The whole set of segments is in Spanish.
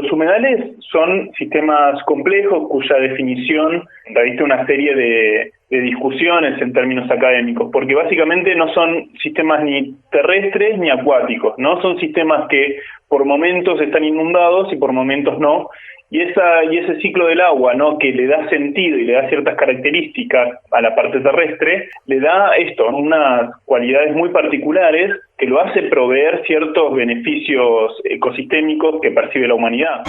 Los humedales son sistemas complejos cuya definición reviste una serie de discusiones en términos académicos, porque básicamente no son sistemas ni terrestres ni acuáticos, ¿no? Son sistemas que por momentos están inundados y por momentos no. Y ese ciclo del agua, ¿no?, que le da sentido y le da ciertas características a la parte terrestre, le da unas cualidades muy particulares que lo hace proveer ciertos beneficios ecosistémicos que percibe la humanidad.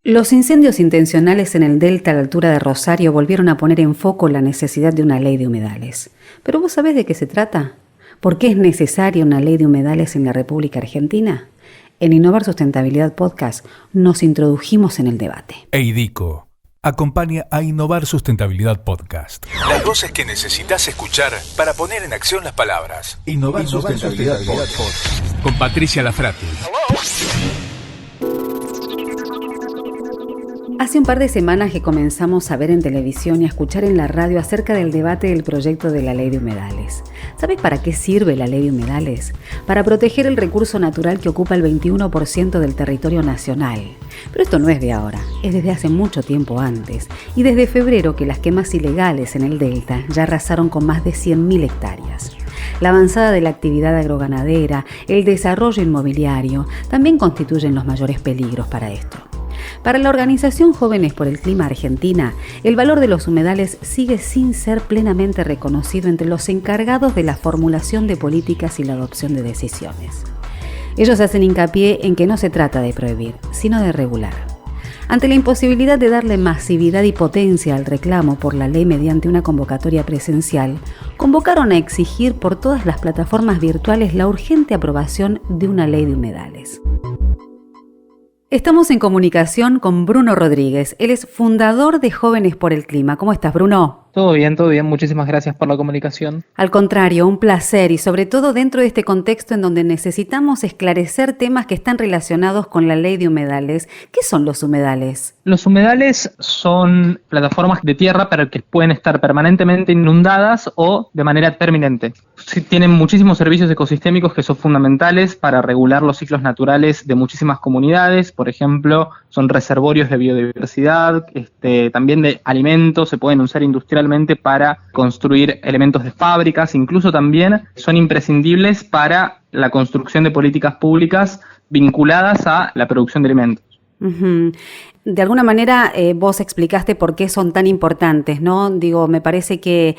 Los incendios intencionales en el delta a la altura de Rosario volvieron a poner en foco la necesidad de una ley de humedales. ¿Pero vos sabés de qué se trata? ¿Por qué es necesaria una ley de humedales en la República Argentina? En Innovar Sustentabilidad Podcast nos introdujimos en el debate. EIDICO acompaña a Innovar Sustentabilidad Podcast. Las voces que necesitas escuchar para poner en acción las palabras. Innovar Sustentabilidad Podcast. Con Patricia Lafrati. Hace un par de semanas que comenzamos a ver en televisión y a escuchar en la radio acerca del debate del proyecto de la Ley de Humedales. ¿Sabes para qué sirve la Ley de Humedales? Para proteger el recurso natural que ocupa el 21% del territorio nacional. Pero esto no es de ahora, es desde hace mucho tiempo antes. Y desde febrero que las quemas ilegales en el delta ya arrasaron con más de 100.000 hectáreas. La avanzada de la actividad agroganadera, el desarrollo inmobiliario, también constituyen los mayores peligros para esto. Para la organización Jóvenes por el Clima Argentina, el valor de los humedales sigue sin ser plenamente reconocido entre los encargados de la formulación de políticas y la adopción de decisiones. Ellos hacen hincapié en que no se trata de prohibir, sino de regular. Ante la imposibilidad de darle masividad y potencia al reclamo por la ley mediante una convocatoria presencial, convocaron a exigir por todas las plataformas virtuales la urgente aprobación de una ley de humedales. Estamos en comunicación con Bruno Rodríguez. Él es fundador de Jóvenes por el Clima. ¿Cómo estás, Bruno? Todo bien. Muchísimas gracias por la comunicación. Al contrario, un placer y sobre todo dentro de este contexto en donde necesitamos esclarecer temas que están relacionados con la ley de humedales. ¿Qué son los humedales? Los humedales son plataformas de tierra pero que pueden estar permanentemente inundadas o de manera permanente. Tienen muchísimos servicios ecosistémicos que son fundamentales para regular los ciclos naturales de muchísimas comunidades. Por ejemplo, son reservorios de biodiversidad, también de alimentos, se pueden usar industrialmente para construir elementos de fábricas, incluso también son imprescindibles para la construcción de políticas públicas vinculadas a la producción de alimentos. Uh-huh. De alguna manera vos explicaste por qué son tan importantes, ¿no? Me parece que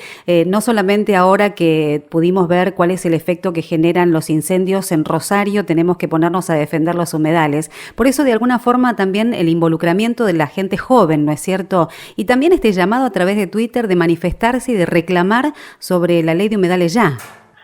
no solamente ahora que pudimos ver cuál es el efecto que generan los incendios en Rosario, tenemos que ponernos a defender los humedales. Por eso, de alguna forma, también el involucramiento de la gente joven, ¿no es cierto? Y también este llamado a través de Twitter de manifestarse y de reclamar sobre la ley de humedales ya.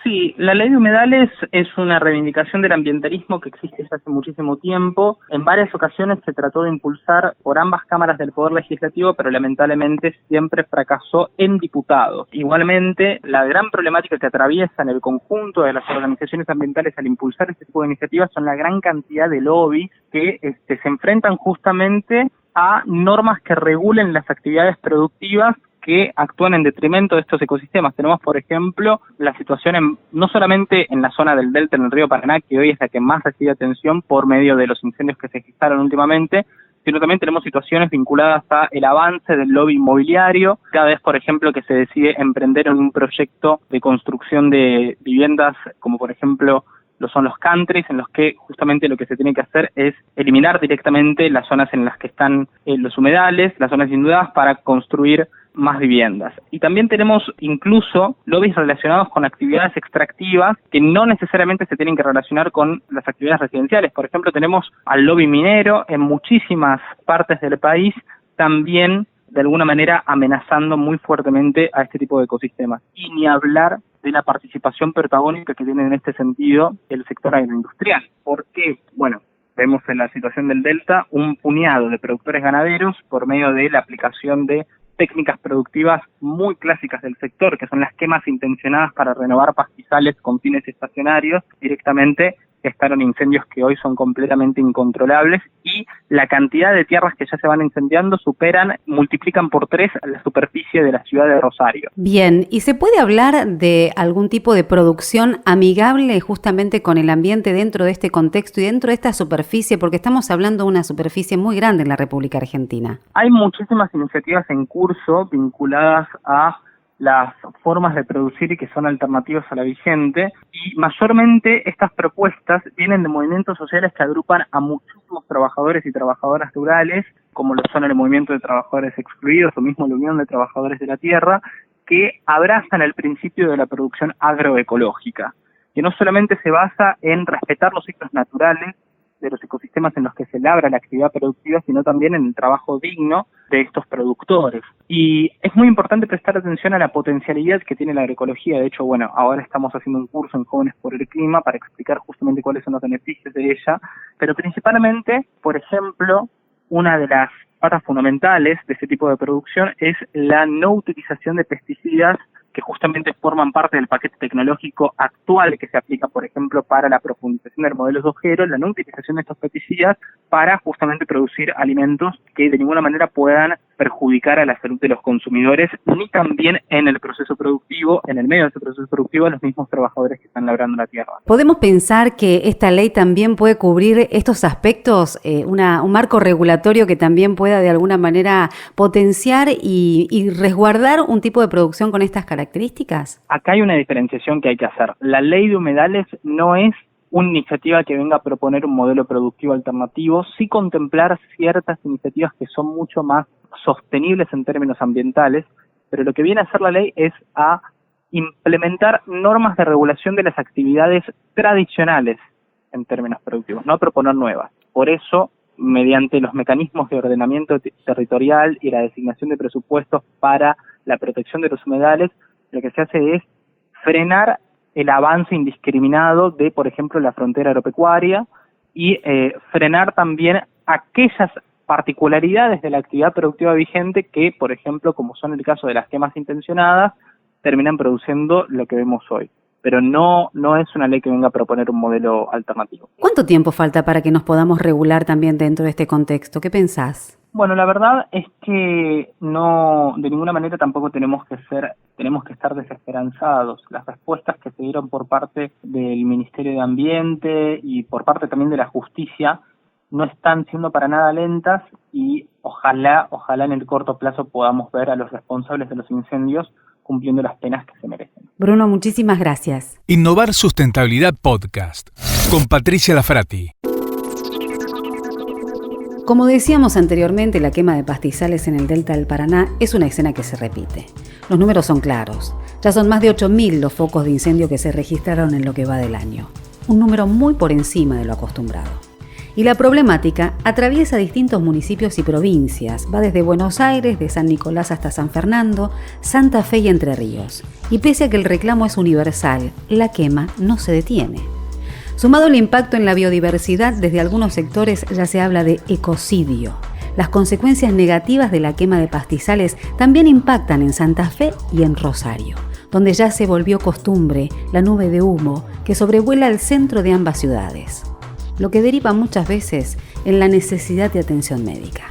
Sí, la ley de humedales es una reivindicación del ambientalismo que existe desde hace muchísimo tiempo. En varias ocasiones se trató de impulsar por ambas cámaras del Poder Legislativo, pero lamentablemente siempre fracasó en diputados. Igualmente, la gran problemática que atraviesan el conjunto de las organizaciones ambientales al impulsar este tipo de iniciativas son la gran cantidad de lobbies que se enfrentan justamente a normas que regulen las actividades productivas que actúan en detrimento de estos ecosistemas. Tenemos, por ejemplo, la situación no solamente en la zona del delta, en el río Paraná, que hoy es la que más recibe atención por medio de los incendios que se gestaron últimamente, sino también tenemos situaciones vinculadas a el avance del lobby inmobiliario. Cada vez, por ejemplo, que se decide emprender en un proyecto de construcción de viviendas, como por ejemplo lo son los countries, en los que justamente lo que se tiene que hacer es eliminar directamente las zonas en las que están los humedales, las zonas inundadas, para construir más viviendas. Y también tenemos incluso lobbies relacionados con actividades extractivas que no necesariamente se tienen que relacionar con las actividades residenciales. Por ejemplo, tenemos al lobby minero en muchísimas partes del país, también de alguna manera amenazando muy fuertemente a este tipo de ecosistemas. Y ni hablar de la participación protagónica que tiene en este sentido el sector agroindustrial. ¿Por qué? Bueno, vemos en la situación del delta un puñado de productores ganaderos por medio de la aplicación de técnicas productivas muy clásicas del sector, que son las quemas intencionadas para renovar pastizales con fines estacionarios, directamente gestaron incendios que hoy son completamente incontrolables, y la cantidad de tierras que ya se van incendiando multiplican por 3 la superficie de la ciudad de Rosario. Bien, ¿y se puede hablar de algún tipo de producción amigable justamente con el ambiente dentro de este contexto y dentro de esta superficie? Porque estamos hablando de una superficie muy grande en la República Argentina. Hay muchísimas iniciativas en curso vinculadas a las formas de producir y que son alternativas a la vigente, y mayormente estas propuestas vienen de movimientos sociales que agrupan a muchísimos trabajadores y trabajadoras rurales, como lo son el Movimiento de Trabajadores Excluidos o mismo la Unión de Trabajadores de la Tierra, que abrazan el principio de la producción agroecológica, que no solamente se basa en respetar los ciclos naturales de los ecosistemas en los que se labra la actividad productiva, sino también en el trabajo digno de estos productores. Y es muy importante prestar atención a la potencialidad que tiene la agroecología. De hecho, ahora estamos haciendo un curso en Jóvenes por el Clima para explicar justamente cuáles son los beneficios de ella, pero principalmente, por ejemplo, una de las patas fundamentales de este tipo de producción es la no utilización de pesticidas que justamente forman parte del paquete tecnológico actual que se aplica, por ejemplo, para la profundización del modelo sojero, la no utilización de estos pesticidas para justamente producir alimentos que de ninguna manera puedan perjudicar a la salud de los consumidores, ni también en el proceso productivo, en el medio de ese proceso productivo, a los mismos trabajadores que están labrando la tierra. ¿Podemos pensar que esta ley también puede cubrir estos aspectos, un marco regulatorio que también pueda de alguna manera potenciar y resguardar un tipo de producción con estas características? Acá hay una diferenciación que hay que hacer. La ley de humedales no es una iniciativa que venga a proponer un modelo productivo alternativo, sí contemplar ciertas iniciativas que son mucho más sostenibles en términos ambientales, pero lo que viene a hacer la ley es a implementar normas de regulación de las actividades tradicionales en términos productivos, no a proponer nuevas. Por eso, mediante los mecanismos de ordenamiento territorial y la designación de presupuestos para la protección de los humedales, lo que se hace es frenar el avance indiscriminado de, por ejemplo, la frontera agropecuaria y frenar también aquellas particularidades de la actividad productiva vigente que, por ejemplo, como son el caso de las quemas intencionadas, terminan produciendo lo que vemos hoy. Pero no es una ley que venga a proponer un modelo alternativo. ¿Cuánto tiempo falta para que nos podamos regular también dentro de este contexto? ¿Qué pensás? Bueno, la verdad es que no, de ninguna manera tampoco tenemos que estar desesperanzados. Las respuestas que se dieron por parte del Ministerio de Ambiente y por parte también de la Justicia no están siendo para nada lentas, y ojalá en el corto plazo podamos ver a los responsables de los incendios cumpliendo las penas que se merecen. Bruno, muchísimas gracias. Innovar Sustentabilidad Podcast con Patricia Lafrati. Como decíamos anteriormente, la quema de pastizales en el delta del Paraná es una escena que se repite. Los números son claros. Ya son más de 8.000 los focos de incendio que se registraron en lo que va del año. Un número muy por encima de lo acostumbrado. Y la problemática atraviesa distintos municipios y provincias. Va desde Buenos Aires, de San Nicolás hasta San Fernando, Santa Fe y Entre Ríos. Y pese a que el reclamo es universal, la quema no se detiene. Sumado el impacto en la biodiversidad, desde algunos sectores ya se habla de ecocidio. Las consecuencias negativas de la quema de pastizales también impactan en Santa Fe y en Rosario, donde ya se volvió costumbre la nube de humo que sobrevuela el centro de ambas ciudades, lo que deriva muchas veces en la necesidad de atención médica.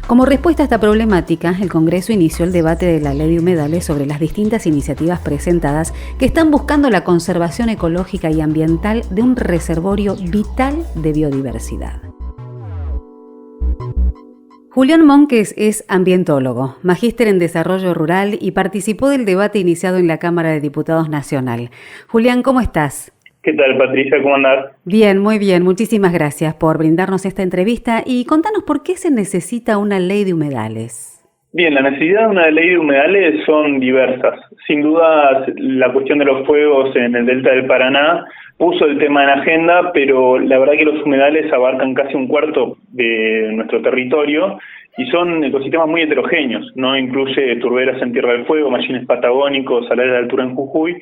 Como respuesta a esta problemática, el Congreso inició el debate de la Ley de Humedales sobre las distintas iniciativas presentadas que están buscando la conservación ecológica y ambiental de un reservorio vital de biodiversidad. Julián Monques es ambientólogo, magíster en desarrollo rural y participó del debate iniciado en la Cámara de Diputados Nacional. Julián, ¿cómo estás? ¿Qué tal, Patricia? ¿Cómo andás? Bien, muy bien. Muchísimas gracias por brindarnos esta entrevista y contanos por qué se necesita una ley de humedales. Bien, la necesidad de una ley de humedales son diversas. Sin duda, la cuestión de los fuegos en el delta del Paraná puso el tema en agenda, pero la verdad que los humedales abarcan casi un cuarto de nuestro territorio y son ecosistemas muy heterogéneos. No incluye turberas en Tierra del Fuego, mallines patagónicos, salares de altura en Jujuy.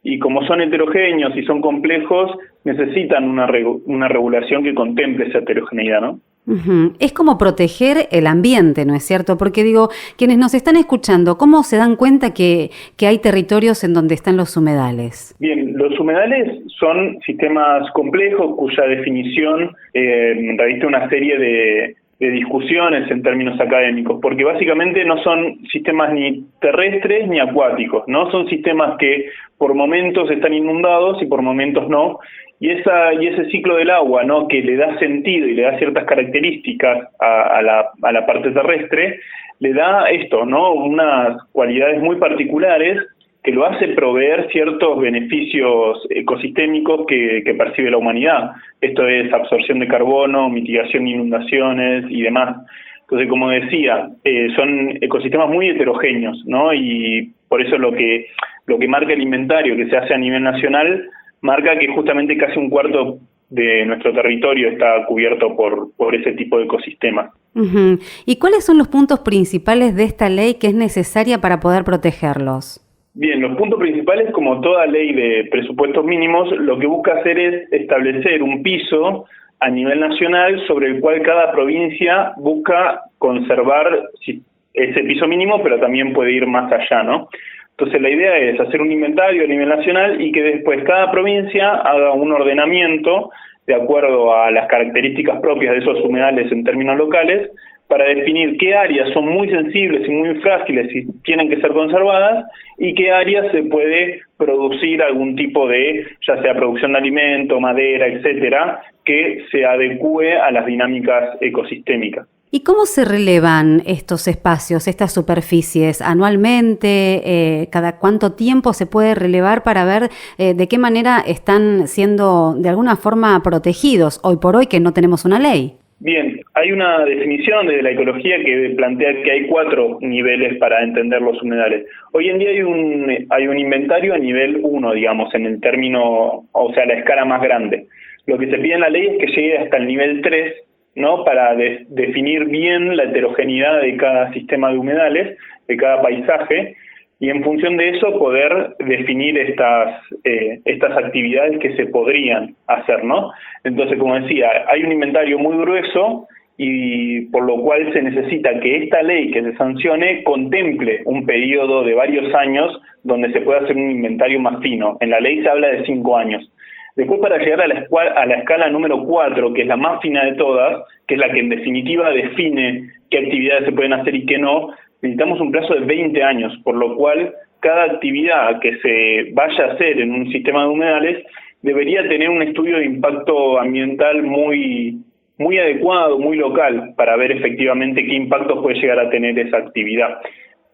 Y como son heterogéneos y son complejos, necesitan una regulación que contemple esa heterogeneidad, ¿no? Es como proteger el ambiente, ¿no es cierto? Porque digo, quienes nos están escuchando, ¿cómo se dan cuenta que hay territorios en donde están los humedales? Bien, los humedales son sistemas complejos cuya definición reviste una serie de discusiones en términos académicos, porque básicamente no son sistemas ni terrestres ni acuáticos, ¿no? Son sistemas que por momentos están inundados y por momentos no. Y ese ciclo del agua, ¿no?, que le da sentido y le da ciertas características a la parte terrestre, le da esto, ¿no?, unas cualidades muy particulares que lo hace proveer ciertos beneficios ecosistémicos que percibe la humanidad. Esto es absorción de carbono, mitigación de inundaciones y demás. Entonces, como decía, son ecosistemas muy heterogéneos, ¿no? Y por eso lo que marca el inventario que se hace a nivel nacional marca que justamente casi un cuarto de nuestro territorio está cubierto por ese tipo de ecosistemas. Uh-huh. ¿Y cuáles son los puntos principales de esta ley que es necesaria para poder protegerlos? Bien, los puntos principales, como toda ley de presupuestos mínimos, lo que busca hacer es establecer un piso a nivel nacional sobre el cual cada provincia busca conservar ese piso mínimo, pero también puede ir más allá, ¿no? Entonces la idea es hacer un inventario a nivel nacional y que después cada provincia haga un ordenamiento de acuerdo a las características propias de esos humedales en términos locales para definir qué áreas son muy sensibles y muy frágiles y tienen que ser conservadas y qué áreas se puede producir algún tipo de, ya sea producción de alimento, madera, etcétera, que se adecue a las dinámicas ecosistémicas. ¿Y cómo se relevan estos espacios, estas superficies? ¿Anualmente? ¿Cada cuánto tiempo se puede relevar para ver de qué manera están siendo de alguna forma protegidos hoy por hoy que no tenemos una ley? Bien, hay una definición de la ecología que plantea que hay 4 niveles para entender los humedales. Hoy en día hay un inventario a nivel 1, digamos, en el término, o sea, la escala más grande. Lo que se pide en la ley es que llegue hasta el nivel 3, ¿no?, para definir bien la heterogeneidad de cada sistema de humedales, de cada paisaje, y en función de eso poder definir estas actividades que se podrían hacer, ¿no? Entonces, como decía, hay un inventario muy grueso y por lo cual se necesita que esta ley que se sancione contemple un periodo de varios años donde se pueda hacer un inventario más fino. En la ley se habla de 5 años. Después, para llegar a la escala número 4, que es la más fina de todas, que es la que en definitiva define qué actividades se pueden hacer y qué no, necesitamos un plazo de 20 años, por lo cual cada actividad que se vaya a hacer en un sistema de humedales debería tener un estudio de impacto ambiental muy adecuado, muy local, para ver efectivamente qué impactos puede llegar a tener esa actividad.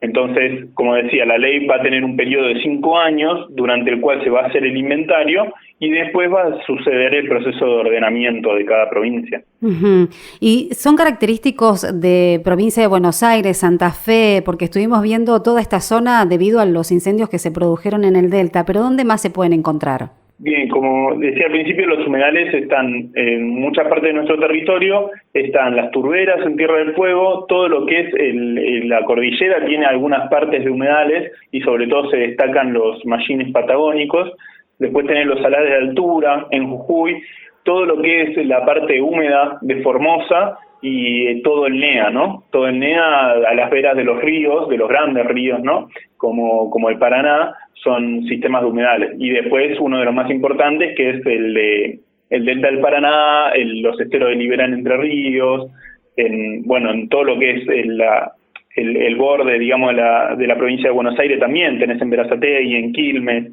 Entonces, como decía, la ley va a tener un periodo de 5 años durante el cual se va a hacer el inventario y después va a suceder el proceso de ordenamiento de cada provincia. Uh-huh. ¿Y son característicos de provincia de Buenos Aires, Santa Fe? Porque estuvimos viendo toda esta zona debido a los incendios que se produjeron en el Delta, pero ¿dónde más se pueden encontrar? Bien, como decía al principio, los humedales están en muchas partes de nuestro territorio, están las turberas en Tierra del Fuego, todo lo que es la cordillera tiene algunas partes de humedales y sobre todo se destacan los mallines patagónicos, después tenés los salares de altura en Jujuy, todo lo que es la parte húmeda de Formosa y todo el NEA, ¿no? Todo el NEA a las veras de los ríos, de los grandes ríos, ¿no?, como el Paraná, son sistemas de humedales. Y después uno de los más importantes, que es el delta del Paraná, los esteros de Liberán Entre Ríos, en todo lo que es el borde, digamos, de la provincia de Buenos Aires también, tenés en Berazategui, en Quilmes,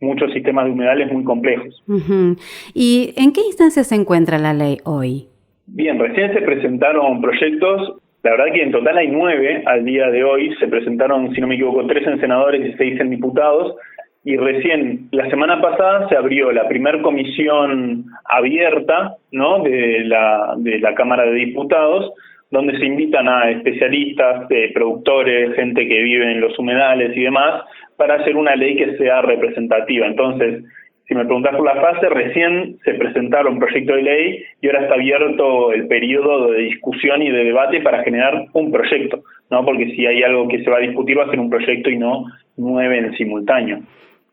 muchos sistemas de humedales muy complejos. Uh-huh. ¿Y en qué instancia se encuentra la ley hoy? Bien, recién se presentaron proyectos. La verdad que en total hay 9 al día de hoy, se presentaron, si no me equivoco, 3 en senadores y 6 en diputados, y recién la semana pasada se abrió la primera comisión abierta, ¿no?, de la Cámara de Diputados, donde se invitan a especialistas, productores, gente que vive en los humedales y demás, para hacer una ley que sea representativa. Entonces, si me preguntás por la fase, recién se presentaron proyectos de ley y ahora está abierto el periodo de discusión y de debate para generar un proyecto, ¿no? Porque si hay algo que se va a discutir va a ser un proyecto y no 9 en simultáneo.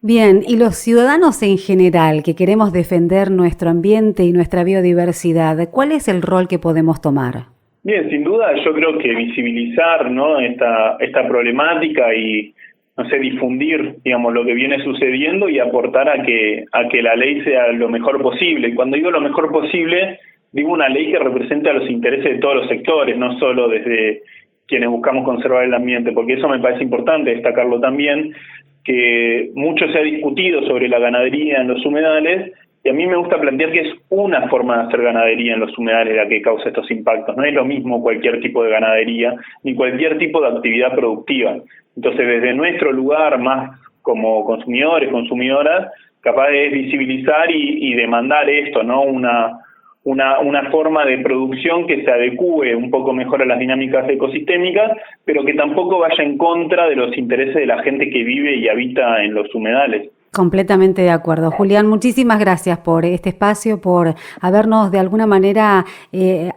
Bien, y los ciudadanos en general que queremos defender nuestro ambiente y nuestra biodiversidad, ¿cuál es el rol que podemos tomar? Bien, sin duda yo creo que visibilizar, ¿no?, esta problemática y, no sé, difundir, digamos, lo que viene sucediendo y aportar a que la ley sea lo mejor posible. Y cuando digo lo mejor posible, digo una ley que represente a los intereses de todos los sectores, no solo desde quienes buscamos conservar el ambiente, porque eso me parece importante destacarlo también, que mucho se ha discutido sobre la ganadería en los humedales, y a mí me gusta plantear que es una forma de hacer ganadería en los humedales la que causa estos impactos. No es lo mismo cualquier tipo de ganadería, ni cualquier tipo de actividad productiva. Entonces, desde nuestro lugar, más como consumidores, consumidoras, capaz de visibilizar y demandar esto, ¿no? Una forma de producción que se adecúe un poco mejor a las dinámicas ecosistémicas, pero que tampoco vaya en contra de los intereses de la gente que vive y habita en los humedales. Completamente de acuerdo. Julián, muchísimas gracias por este espacio, por habernos de alguna manera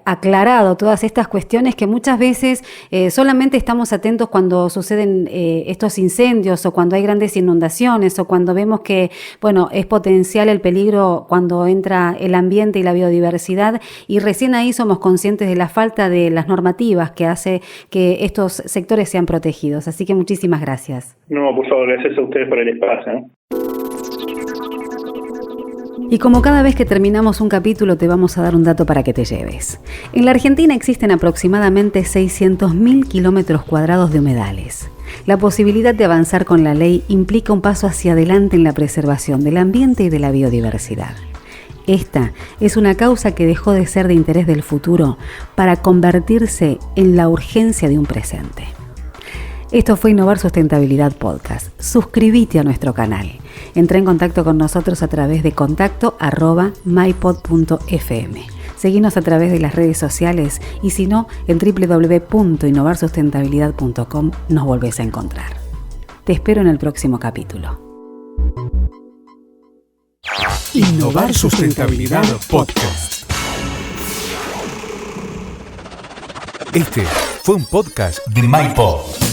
aclarado todas estas cuestiones que muchas veces solamente estamos atentos cuando suceden estos incendios o cuando hay grandes inundaciones o cuando vemos que, bueno, es potencial el peligro cuando entra el ambiente y la biodiversidad, y recién ahí somos conscientes de la falta de las normativas que hace que estos sectores sean protegidos. Así que muchísimas gracias. No, por favor, gracias a ustedes por el espacio, ¿no? Y como cada vez que terminamos un capítulo te vamos a dar un dato para que te lleves. En la Argentina existen aproximadamente 600.000 kilómetros cuadrados de humedales. La posibilidad de avanzar con la ley implica un paso hacia adelante en la preservación del ambiente y de la biodiversidad. Esta es una causa que dejó de ser de interés del futuro para convertirse en la urgencia de un presente. Esto fue Innovar Sustentabilidad Podcast. Suscríbete a nuestro canal. Entra en contacto con nosotros a través de contacto@mypod.fm. Seguinos a través de las redes sociales y si no, en www.innovarsustentabilidad.com nos volvés a encontrar. Te espero en el próximo capítulo. Innovar Sustentabilidad Podcast. Este fue un podcast de MyPod.